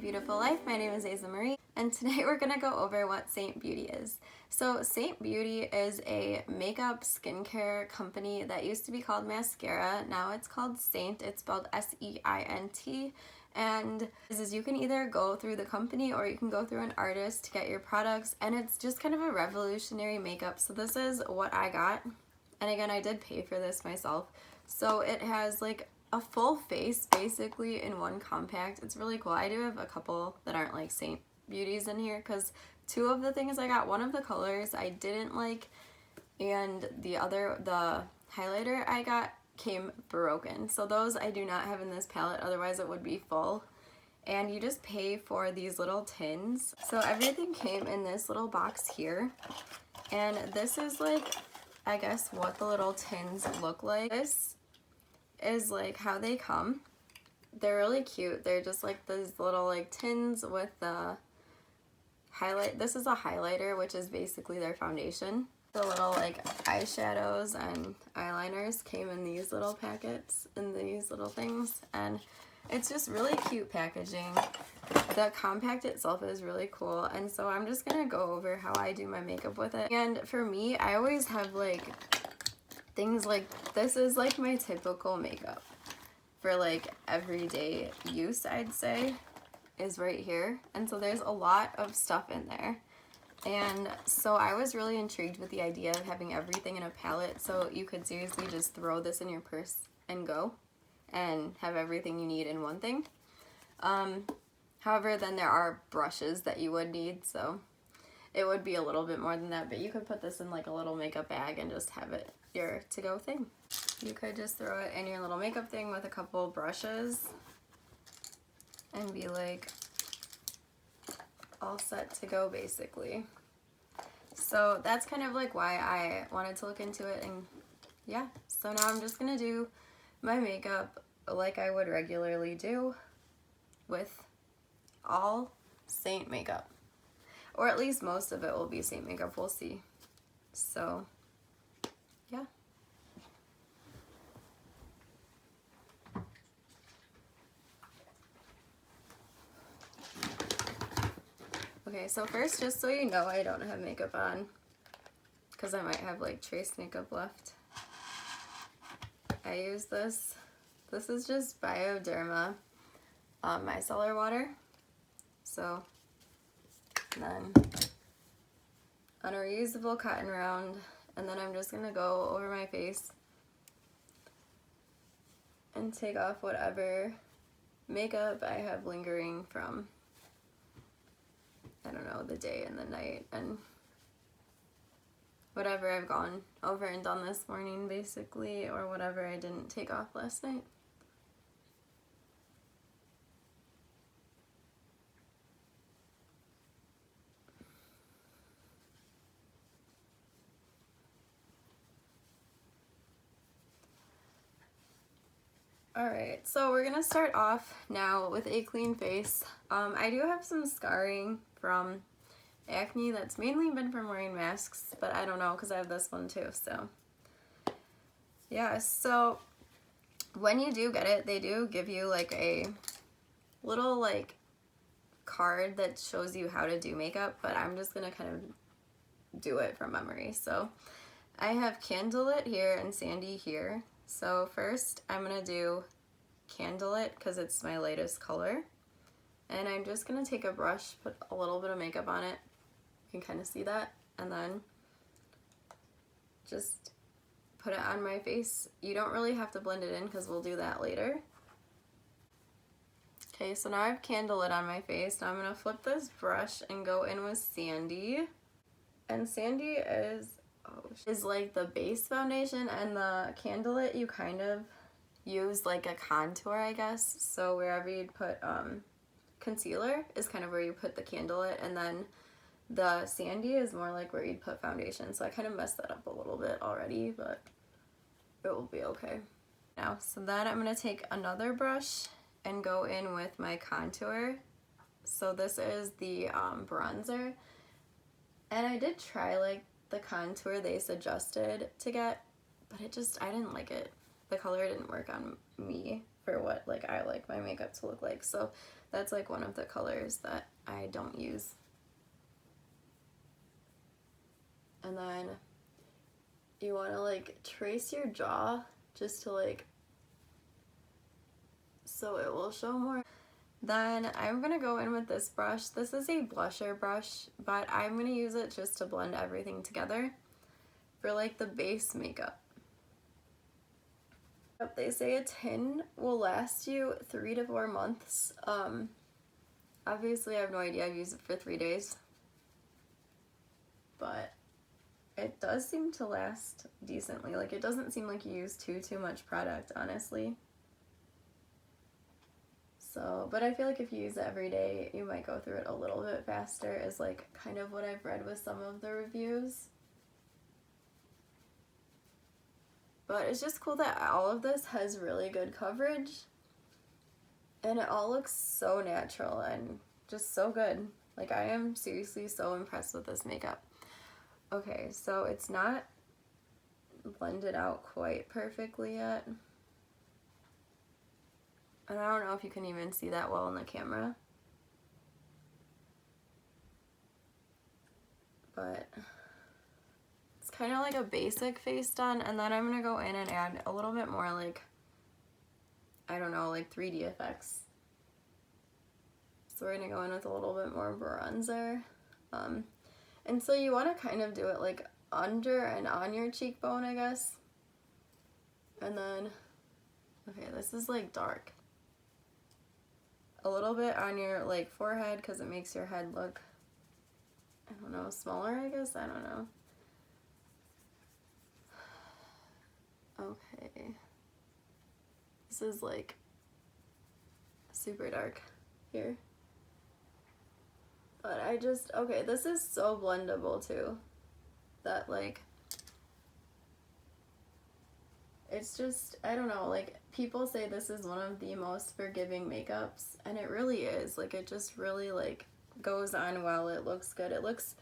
beautiful life. My name is Asa Marie, and today we're gonna go over what Seint Beauty is. So Seint Beauty is a makeup skincare company that used to be called Maskara. Now it's called Seint. It's spelled S-E-I-N-T. And is you can either go through the company or you can go through an artist to get your products, and it's just kind of a revolutionary makeup. So this is what I got, and again, I did pay for this myself. So it has like a full face basically in one compact. It's really cool. I do have a couple that aren't like Seint Beauties in here because two of the things I got, one of the colors I didn't like, and the highlighter I got came broken. So those I do not have in this palette, otherwise it would be full. And you just pay for these little tins. So everything came in this little box here, and this is like, I guess, what the little tins look like. This is like how they come. They're really cute. They're just like these little like tins with the highlight. This is a highlighter, which is basically their foundation. The little like eyeshadows and eyeliners came in these little packets, in these little things, and it's just really cute packaging. The compact itself is really cool, and so I'm just gonna go over how I do my makeup with it. And for me, I always have like things like this is like my typical makeup for like everyday use, I'd say, is right here. And so there's a lot of stuff in there. And so I was really intrigued with the idea of having everything in a palette, so you could seriously just throw this in your purse and go and have everything you need in one thing. However, then there are brushes that you would need, so it would be a little bit more than that, but you could put this in like a little makeup bag and just have it your to-go thing. You could just throw it in your little makeup thing with a couple brushes and be like all set to go basically. So that's kind of like why I wanted to look into it, and yeah, so now I'm just gonna do my makeup like I would regularly do with all Seint makeup, or at least most of it will be Seint makeup, we'll see. So yeah. Okay, so first, just so you know, I don't have makeup on because I might have like trace makeup left. I use this. This is just Bioderma micellar water. So then on a reusable cotton round, and then I'm just gonna go over my face and take off whatever makeup I have lingering from, I don't know, the day and the night and whatever I've gone over and done this morning basically, or whatever I didn't take off last night. Alright, so we're gonna start off now with a clean face. I do have some scarring from acne that's mainly been from wearing masks, but I don't know because I have this one too, so yeah. So when you do get it, they do give you like a little like card that shows you how to do makeup, but I'm just gonna kind of do it from memory. So I have Candlelit here and Sandy here. So first I'm gonna do Candlelit because it's my latest color, and I'm just gonna take a brush, put a little bit of makeup on it, you can kind of see that, and then just put it on my face. You don't really have to blend it in because we'll do that later. Okay, so now I have Candlelit on my face. Now I'm gonna flip this brush and go in with Sandy, and Sandy is like the base foundation, and the Candlelit you kind of use like a contour, I guess. So wherever you'd put concealer is kind of where you put the Candlelit, and then the Sandy is more like where you'd put foundation. So I kind of messed that up a little bit already, but it will be okay. Now, so then I'm gonna take another brush and go in with my contour. So this is the bronzer, and I did try like the contour they suggested to get, but I didn't like it. The color didn't work on me for what like I like my makeup to look like. So that's like one of the colors that I don't use. And then you want to like trace your jaw just to like, so it will show more. Then I'm gonna go in with this brush. This is a blusher brush, but I'm gonna use it just to blend everything together for like the base makeup. They say a tin will last you 3 to 4 months. Obviously I have no idea, I've used it for 3 days, but it does seem to last decently. Like, it doesn't seem like you use too much product, honestly. So, but I feel like if you use it every day, you might go through it a little bit faster, is like kind of what I've read with some of the reviews. But it's just cool that all of this has really good coverage, and it all looks so natural and just so good. Like, I am seriously so impressed with this makeup. Okay, so it's not blended out quite perfectly yet. And I don't know if you can even see that well in the camera. But it's kind of like a basic face done, and then I'm going to go in and add a little bit more like, I don't know, like 3D effects. So we're going to go in with a little bit more bronzer. And so you want to kind of do it like under and on your cheekbone, I guess. And then, okay, this is like dark. A little bit on your like forehead because it makes your head look, I don't know, smaller, I guess? I don't know. Okay. This is like super dark here. But I just, okay, this is so blendable too. That like, it's just, I don't know, like people say this is one of the most forgiving makeups, and it really is. Like, it just really like goes on well. It looks good. It looks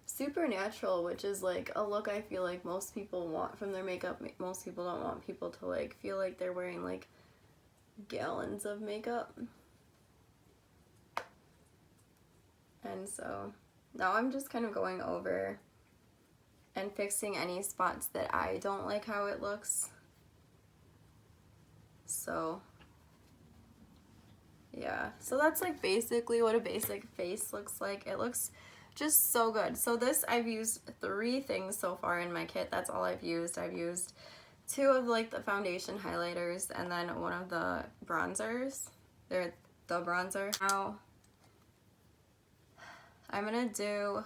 super natural, which is like a look I feel like most people want from their makeup. Most people don't want people to like feel like they're wearing like gallons of makeup. And so now I'm just kind of going over and fixing any spots that I don't like how it looks. So yeah, so that's like basically what a basic face looks like. It looks just so good. So this, I've used 3 things so far in my kit. That's all I've used. I've used 2 of like the foundation highlighters and then one of the bronzers. They're the bronzer. Now I'm gonna do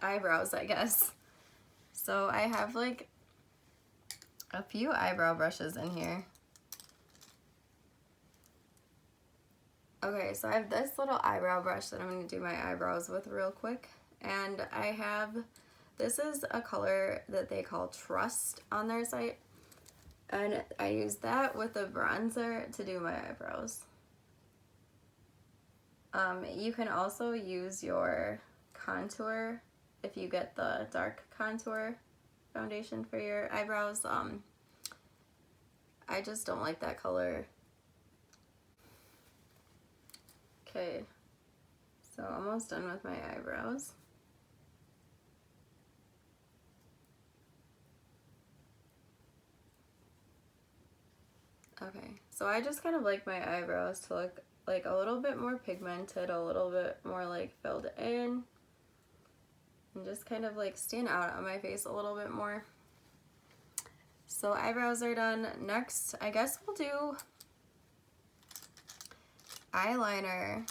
eyebrows, I guess. So I have like a few eyebrow brushes in here. Okay, so I have this little eyebrow brush that I'm going to do my eyebrows with real quick. And I have, this is a color that they call Trust on their site. And I use that with a bronzer to do my eyebrows. You can also use your contour if you get the dark contour foundation for your eyebrows. I just don't like that color. Okay, so almost done with my eyebrows. Okay, so I just kind of like my eyebrows to look like a little bit more pigmented, a little bit more like filled in, and just kind of like stand out on my face a little bit more. So eyebrows are done. Next, I guess we'll do eyeliner.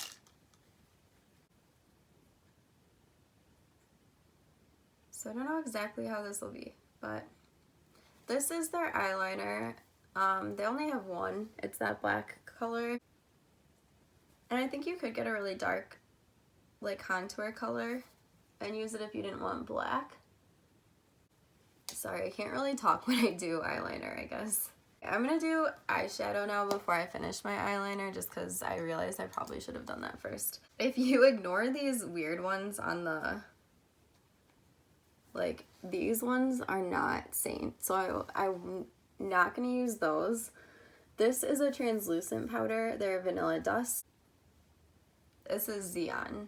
So I don't know exactly how this will be, but this is their eyeliner. They only have one. It's that black color. And I think you could get a really dark like contour color and use it if you didn't want black. Sorry, I can't really talk when I do eyeliner, I guess. I'm gonna do eyeshadow now before I finish my eyeliner, just because I realized I probably should have done that first. If you ignore these weird ones on the, like, these ones are not Seint, so I'm not gonna use those. This is a translucent powder. They're Vanilla Dust. This is Xeon.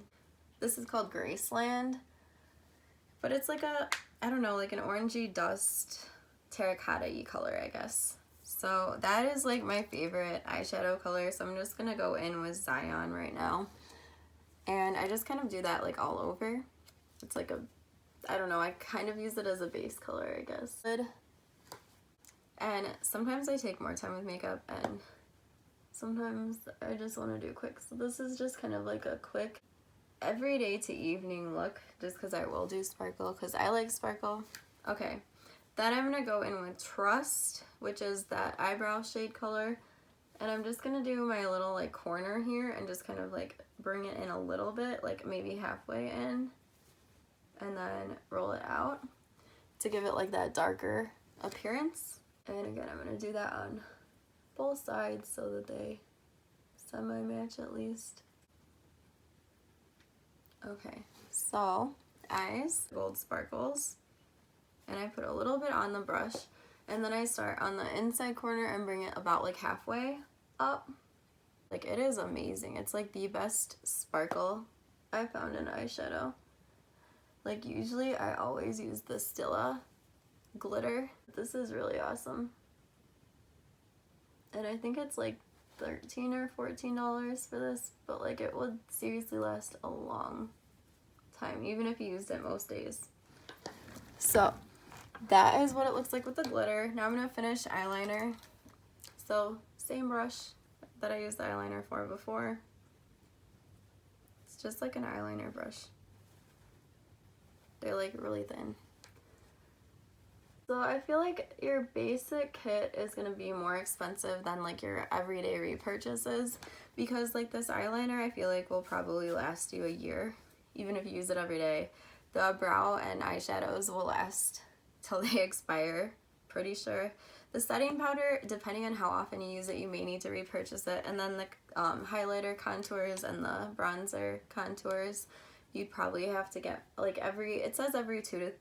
This is called Graceland. But it's like a, I don't know, like an orangey dust, terracotta-y color, I guess. So that is like my favorite eyeshadow color. So I'm just going to go in with Zion right now. And I just kind of do that like all over. It's like a, I don't know, I kind of use it as a base color, I guess. And sometimes I take more time with makeup and sometimes I just want to do quick. So this is just kind of like a quick everyday to evening look, just because I will do sparkle because I like sparkle. Okay, then I'm going to go in with Trust, which is that eyebrow shade color. And I'm just going to do my little like corner here and just kind of like bring it in a little bit, like maybe halfway in. And then roll it out to give it like that darker appearance. And again, I'm going to do that on both sides so that they semi-match at least. Okay, so eyes, gold sparkles, and I put a little bit on the brush, and then I start on the inside corner and bring it about like halfway up. Like, it is amazing. It's like the best sparkle I found in eyeshadow. Like, usually I always use the Stila glitter. This is really awesome. And I think it's like $13 or $14 for this, but like it would seriously last a long time, even if you used it most days. So that is what it looks like with the glitter. Now I'm going to finish eyeliner. So same brush that I used the eyeliner for before. It's just like an eyeliner brush. They're like really thin. So I feel like your basic kit is going to be more expensive than like your everyday repurchases, because like this eyeliner I feel like will probably last you a year, even if you use it every day. The brow and eyeshadows will last till they expire, pretty sure. The setting powder, depending on how often you use it, you may need to repurchase it. And then the highlighter contours and the bronzer contours, you'd probably have to get like it says every 2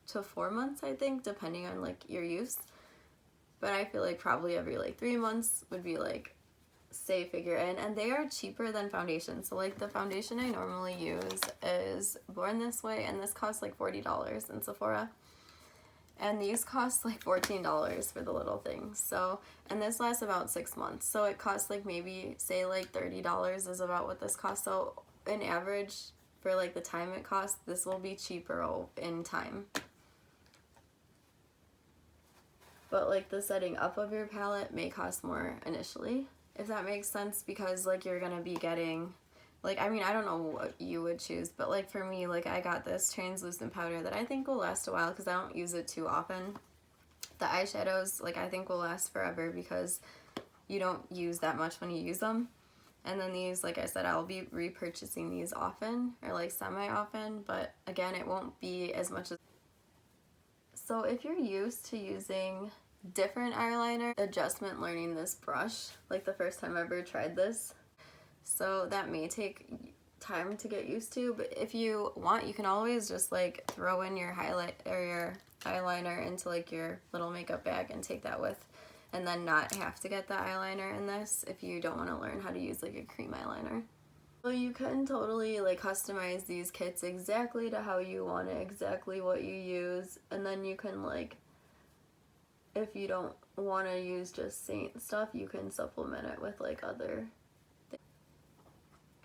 to 4 months, I think, depending on like your use. But I feel like probably every like 3 months would be like safe figure in. And they are cheaper than foundation. So like the foundation I normally use is Born This Way, and this costs like $40 in Sephora. And these cost like $14 for the little things. So, and this lasts about 6 months. So it costs like maybe say like $30 is about what this costs. So in average for like the time it costs, this will be cheaper in time. But like the setting up of your palette may cost more initially, if that makes sense, because like you're gonna be getting, like, I mean, I don't know what you would choose, but like for me, like I got this translucent powder that I think will last a while because I don't use it too often. The eyeshadows, like I think will last forever because you don't use that much when you use them. And then these, like I said, I'll be repurchasing these often, or like semi-often, but again, it won't be as much as. So if you're used to using different eyeliner, adjustment learning this brush, like the first time I ever tried this, so that may take time to get used to, but if you want, you can always just like throw in your highlight or your eyeliner into like your little makeup bag and take that with, and then not have to get the eyeliner in this if you don't want to learn how to use like a cream eyeliner. So you can totally like customize these kits exactly to how you want it, exactly what you use, and then you can like, if you don't want to use just Seint stuff, you can supplement it with like other things.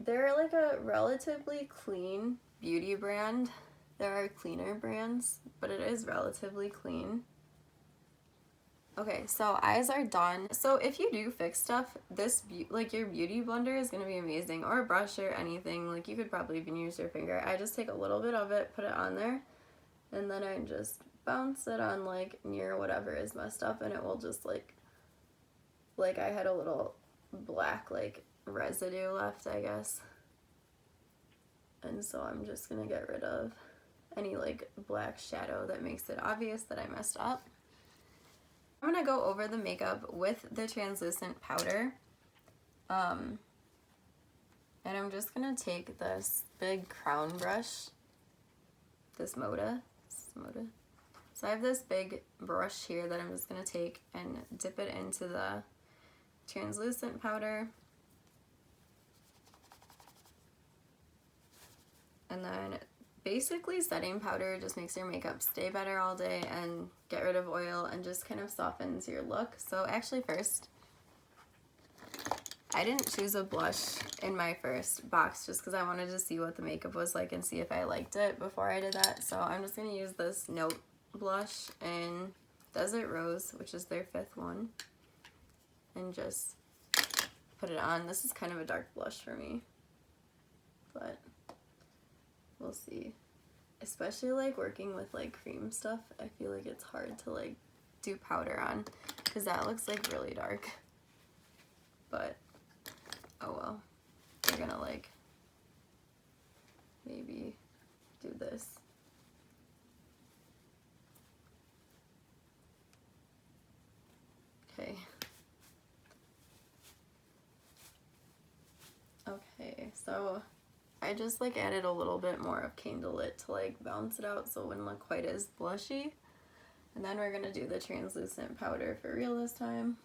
They're like a relatively clean beauty brand. There are cleaner brands, but it is relatively clean. Okay, so eyes are done. So if you do fix stuff, this like your beauty blender is going to be amazing, or a brush or anything. Like you could probably even use your finger. I just take a little bit of it, put it on there, and then I just bounce it on like near whatever is messed up, and it will just like I had a little black like residue left, I guess. And so I'm just going to get rid of any like black shadow that makes it obvious that I messed up. I'm going to go over the makeup with the translucent powder. And I'm just going to take this big crown brush, this Moda. So I have this big brush here that I'm just going to take and dip it into the translucent powder. And then basically setting powder just makes your makeup stay better all day and get rid of oil and just kind of softens your look. So actually first, I didn't choose a blush in my first box just because I wanted to see what the makeup was like and see if I liked it before I did that. So I'm just going to use this Note blush in Desert Rose, which is their 5th one, and just put it on. This is kind of a dark blush for me, but we'll see. Especially like working with like cream stuff, I feel like it's hard to like do powder on because that looks like really dark. But oh well, we're gonna like maybe do this. Okay. Okay, so I just like added a little bit more of Candlelit to like balance it out so it wouldn't look quite as blushy. And then we're gonna do the translucent powder for real this time.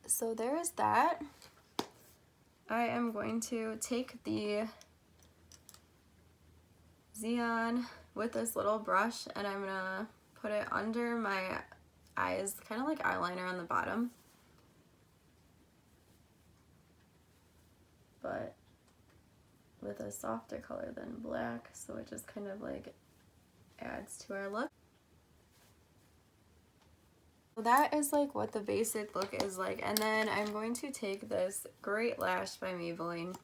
So there is that. I am going to take the Xeon with this little brush and I'm gonna put it under my eyes, kind of like eyeliner on the bottom, but with a softer color than black, so it just kind of like adds to our look. So that is like what the basic look is like, and then I'm going to take this Great Lash by Maybelline.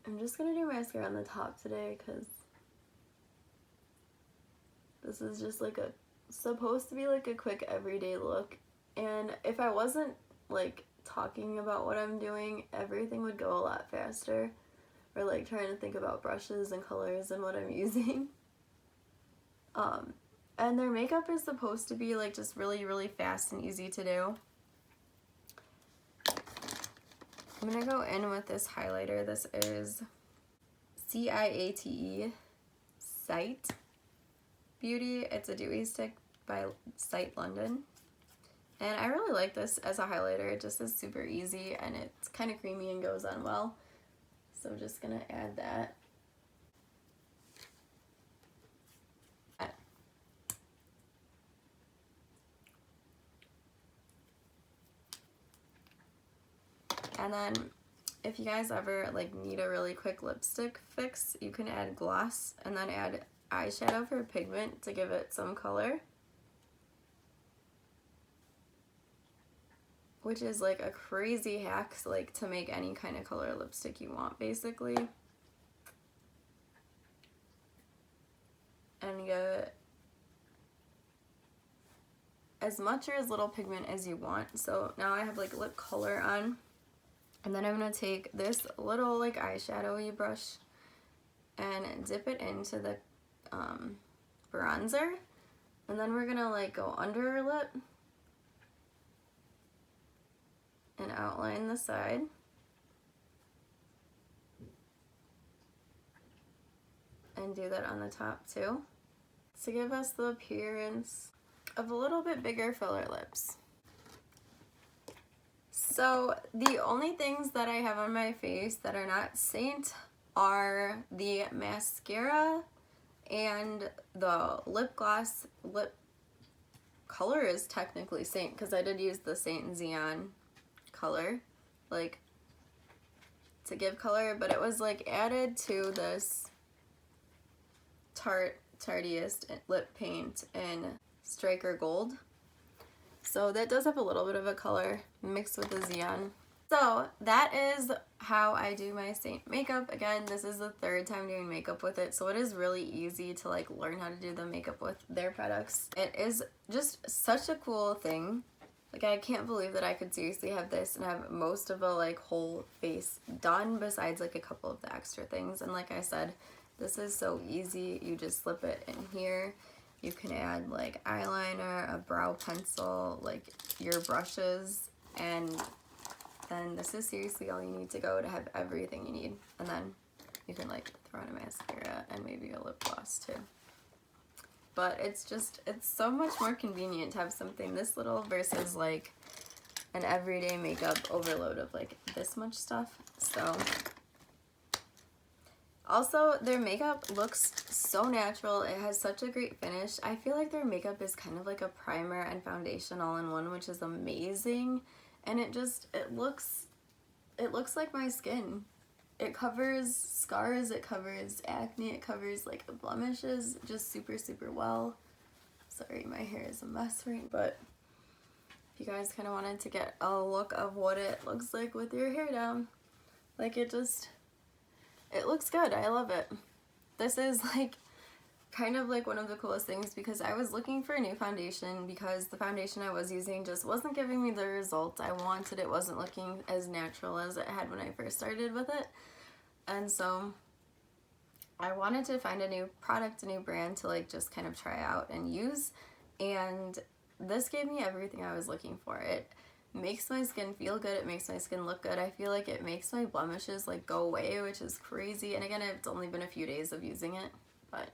I'm just gonna do mascara on the top today because this is just like supposed to be like a quick everyday look, and if I wasn't like talking about what I'm doing, everything would go a lot faster, or like trying to think about brushes and colors and what I'm using. And their makeup is supposed to be like just really fast and easy to do. I'm gonna go in with this highlighter. This is Ciate Seint Beauty. It's a dewy stick by Seint London. And I really like this as a highlighter. It just is super easy and it's kind of creamy and goes on well. So I'm just gonna add that. And then if you guys ever like need a really quick lipstick fix, you can add gloss and then add eyeshadow for pigment to give it some color, which is like a crazy hack like to make any kind of color lipstick you want basically. And get as much or as little pigment as you want. So now I have like lip color on. And then I'm going to take this little like eyeshadowy brush and dip it into the bronzer. And then we're going to like go under her lip and outline the side. And do that on the top too, to give us the appearance of a little bit bigger filler lips. So the only things that I have on my face that are not Seint are the mascara and the lip gloss. Lip color is technically Seint because I did use the Seint Xeon color like to give color, but it was like added to this Tarteist lip paint in Striker Gold. So that does have a little bit of a color mixed with the Xeon. So that is how I do my Seint makeup. Again, this is the 3rd time doing makeup with it, so it is really easy to like learn how to do the makeup with their products. It is just such a cool thing. Like I can't believe that I could seriously have this and have most of a like whole face done besides like a couple of the extra things. And like I said, this is so easy. You just slip it in here. You can add like eyeliner, a brow pencil, like your brushes, and then this is seriously all you need to go to have everything you need. And then You can like throw in a mascara and maybe a lip gloss too. But it's so much more convenient to have something this little versus like an everyday makeup overload of like this much stuff. So also their makeup looks so natural. It has such a great finish. I feel like their makeup is kind of like a primer and foundation all in one, which is amazing. And it looks like my skin. It covers scars, it covers acne, it covers like blemishes just super, super well. Sorry, my hair is a mess right now, but if you guys kind of wanted to get a look of what it looks like with your hair down, like it looks good. I love it. This is like kind of like one of the coolest things because I was looking for a new foundation because the foundation I was using just wasn't giving me the results I wanted. It wasn't looking as natural as it had when I first started with it. And so I wanted to find a new product, a new brand to like just kind of try out and use. And this gave me everything I was looking for. It makes my skin feel good. It makes my skin look good. I feel like it makes my blemishes like go away, which is crazy. And again, it's only been a few days of using it, but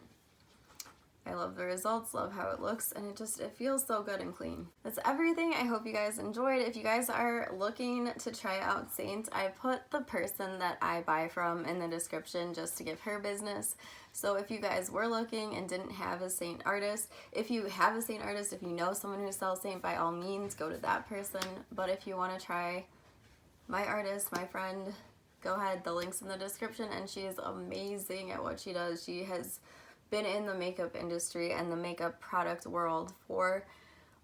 I love the results, love how it looks, and it feels so good and clean. That's everything. I hope you guys enjoyed. If you guys are looking to try out Seint, I put the person that I buy from in the description just to give her business. So if you guys were looking and didn't have a Seint artist, if you have a Seint artist, if you know someone who sells Seint, by all means, go to that person. But if you want to try my artist, my friend, go ahead. The link's in the description, and she is amazing at what she does. She has been in the makeup industry and the makeup product world for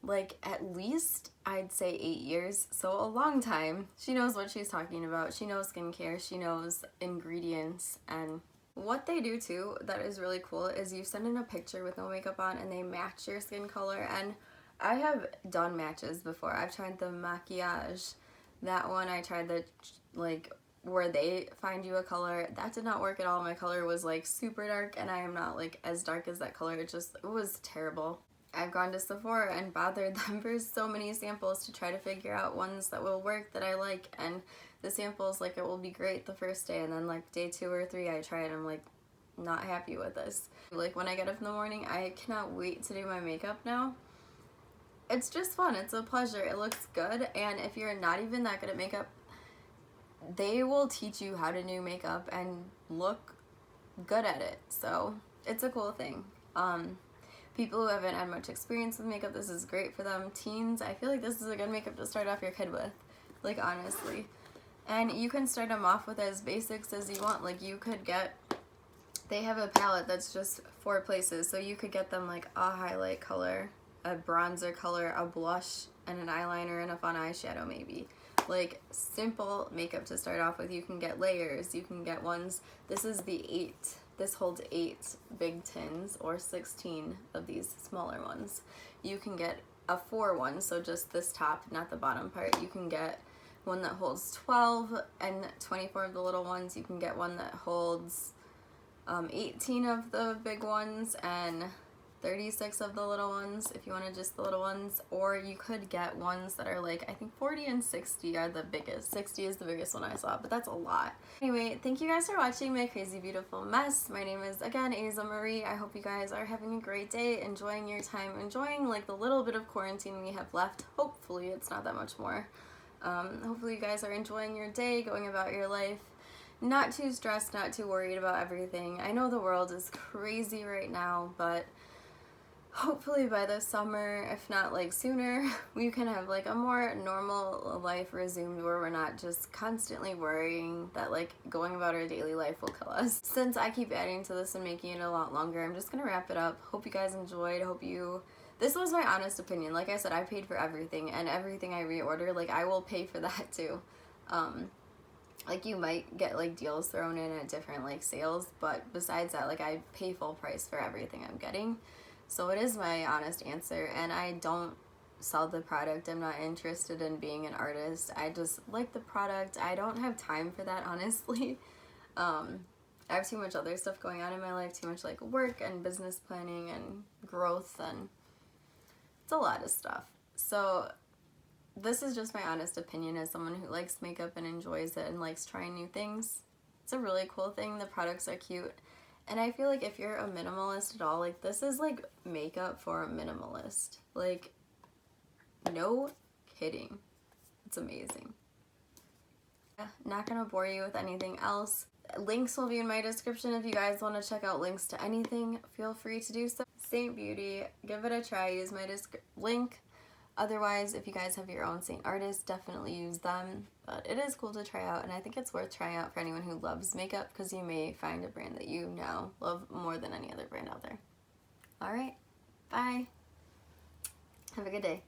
like at least I'd say 8 years, so a long time. She knows what she's talking about. She knows skincare, she knows ingredients, and what they do too that is really cool is you send in a picture with no makeup on and they match your skin color. And I have done matches before. I've tried the maquillage, that one. I tried the like where they find you a color. That did not work at all. My color was like super dark and I am not like as dark as that color. It was terrible. I've gone to Sephora and bothered them for so many samples to try to figure out ones that will work that I like, and the samples, like, it will be great the first day and then like day 2 or 3 I try it, I'm like not happy with this. Like when I get up in the morning, I cannot wait to do my makeup now. It's just fun. It's a pleasure. It looks good, and if you're not even that good at makeup, they will teach you how to do makeup and look good at it. So it's a cool thing. People who haven't had much experience with makeup, this is great for them. Teens, I feel like this is a good makeup to start off your kid with, like honestly. And you can start them off with as basics as you want. Like you could get, they have a palette that's just 4 places, so you could get them like a highlight color, a bronzer color, a blush, and an eyeliner, and a fun eyeshadow maybe. Like simple makeup to start off with. You can get layers, you can get ones. This is the 8. This holds 8 big tins or 16 of these smaller ones. You can get a 4 one, so just this top, not the bottom part. You can get one that holds 12 and 24 of the little ones. You can get one that holds 18 of the big ones and 36 of the little ones if you wanted just the little ones, or you could get ones that are like, I think 40 and 60 are the biggest. 60 is the biggest one I saw, but that's a lot. Anyway, thank you guys for watching my crazy beautiful mess. My name is again Aza Marie. I hope you guys are having a great day, enjoying your time, enjoying like the little bit of quarantine we have left. Hopefully it's not that much more. Hopefully you guys are enjoying your day, going about your life, not too stressed, not too worried about everything. I know the world is crazy right now, but hopefully by the summer, if not like sooner, we can have like a more normal life resumed where we're not just constantly worrying that like going about our daily life will kill us. Since I keep adding to this and making it a lot longer, I'm just gonna wrap it up. Hope you guys enjoyed. This was my honest opinion. Like I said, I paid for everything, and everything I reorder, like I will pay for that too. Like you might get like deals thrown in at different like sales, but besides that, like I pay full price for everything I'm getting. So it is my honest answer, and I don't sell the product. I'm not interested in being an artist. I just like the product. I don't have time for that, honestly. I have too much other stuff going on in my life, too much like work and business planning and growth, and it's a lot of stuff. So this is just my honest opinion as someone who likes makeup and enjoys it and likes trying new things. It's a really cool thing. The products are cute. And I feel like if you're a minimalist at all, like this is like makeup for a minimalist. Like, no kidding. It's amazing. Yeah, not gonna bore you with anything else. Links will be in my description if you guys want to check out links to anything. Feel free to do so. Seint Beauty, give it a try. Use my link. Otherwise, if you guys have your own Seint artists, definitely use them. But it is cool to try out, and I think it's worth trying out for anyone who loves makeup because you may find a brand that you now love more than any other brand out there. Alright, bye. Have a good day.